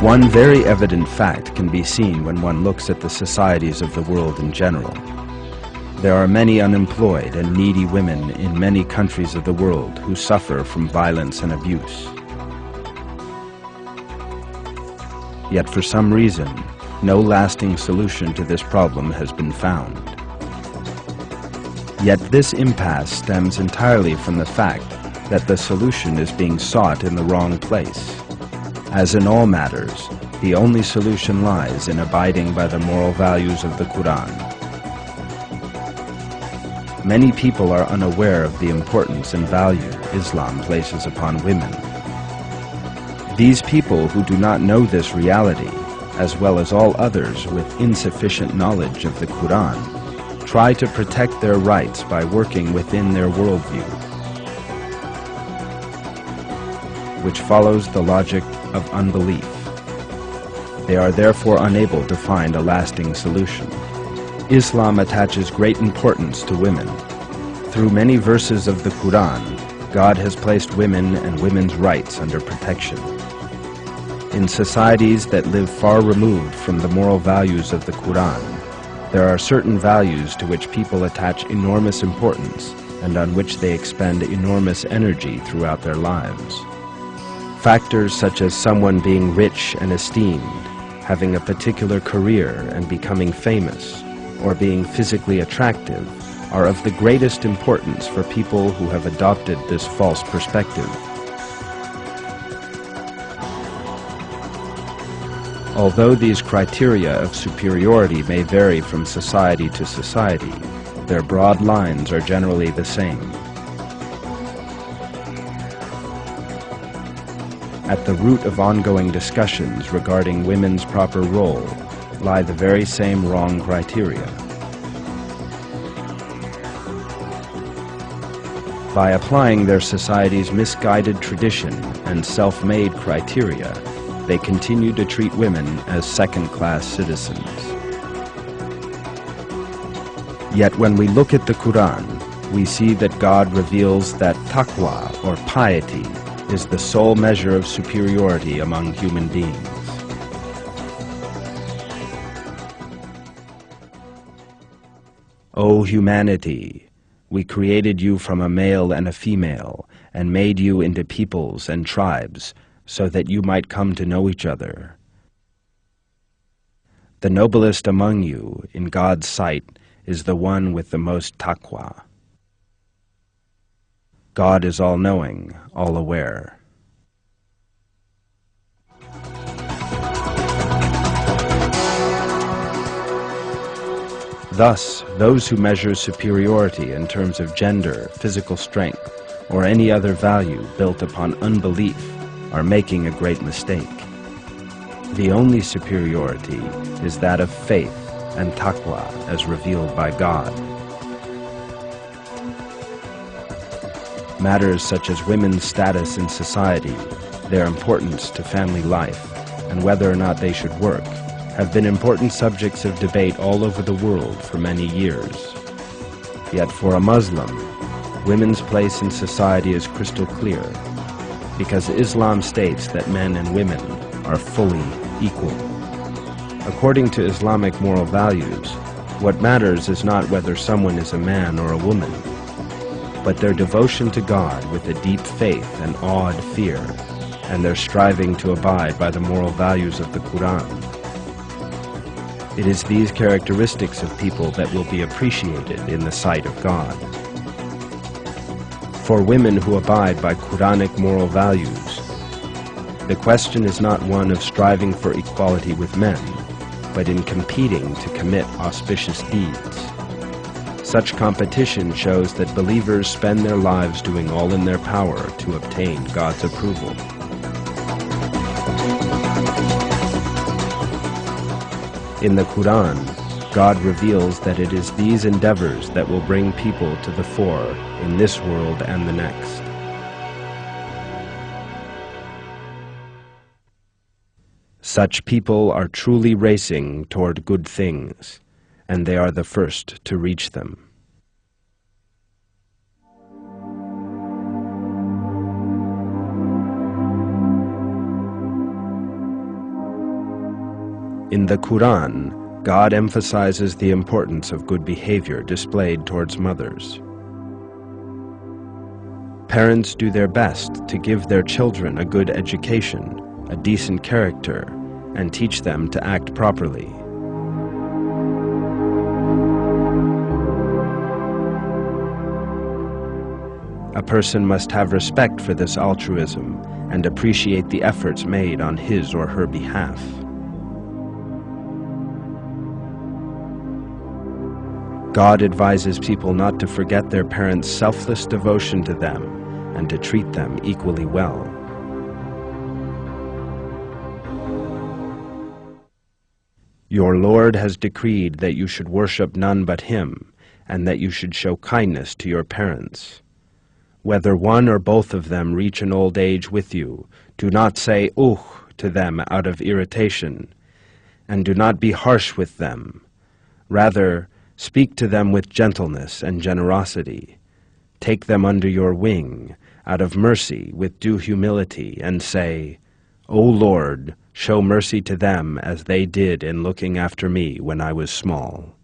One very evident fact can be seen when one looks at the societies of the world in general. There are many unemployed and needy women in many countries of the world who suffer from violence and abuse. Yet for some reason, no lasting solution to this problem has been found. Yet this impasse stems entirely from the fact that the solution is being sought in the wrong place. As in all matters, the only solution lies in abiding by the moral values of the Qur'an. Many people are unaware of the importance and value Islam places upon women. These people who do not know this reality, as well as all others with insufficient knowledge of the Qur'an, try to protect their rights by working within their worldview, which follows the logic of unbelief. They are therefore unable to find a lasting solution. Islam attaches great importance to women. Through many verses of the Qur'an, God has placed women and women's rights under protection. In societies that live far removed from the moral values of the Qur'an, there are certain values to which people attach enormous importance and on which they expend enormous energy throughout their lives. Factors such as someone being rich and esteemed, having a particular career and becoming famous, or being physically attractive, are of the greatest importance for people who have adopted this false perspective. Although these criteria of superiority may vary from society to society, their broad lines are generally the same. At the root of ongoing discussions regarding women's proper role lie the very same wrong criteria. By applying their society's misguided tradition and self-made criteria, they continue to treat women as second-class citizens. Yet when we look at the Qur'an, we see that God reveals that taqwa, or piety, is the sole measure of superiority among human beings. O humanity, we created you from a male and a female, and made you into peoples and tribes, so that you might come to know each other. The noblest among you, in God's sight, is the one with the most taqwa. God is all-knowing, all-aware. Thus, those who measure superiority in terms of gender, physical strength, or any other value built upon unbelief are making a great mistake. The only superiority is that of faith and taqwa as revealed by God. Matters such as women's status in society, their importance to family life, and whether or not they should work, have been important subjects of debate all over the world for many years. Yet for a Muslim, women's place in society is crystal clear, because Islam states that men and women are fully equal. According to Islamic moral values, what matters is not whether someone is a man or a woman, but their devotion to God with a deep faith and awed fear, and their striving to abide by the moral values of the Qur'an. It is these characteristics of people that will be appreciated in the sight of God. For women who abide by Quranic moral values, the question is not one of striving for equality with men, but in competing to commit auspicious deeds. Such competition shows that believers spend their lives doing all in their power to obtain God's approval. In the Qur'an, God reveals that it is these endeavors that will bring people to the fore in this world and the next. Such people are truly racing toward good things, and they are the first to reach them. In the Qur'an, God emphasizes the importance of good behavior displayed towards mothers. Parents do their best to give their children a good education, a decent character, and teach them to act properly. A person must have respect for this altruism and appreciate the efforts made on his or her behalf. God advises people not to forget their parents' selfless devotion to them and to treat them equally well. Your Lord has decreed that you should worship none but Him, and that you should show kindness to your parents. Whether one or both of them reach an old age with you, do not say "Ugh" to them out of irritation, and do not be harsh with them. Rather, speak to them with gentleness and generosity. Take them under your wing, out of mercy, with due humility, and say, "O Lord, show mercy to them as they did in looking after me when I was small."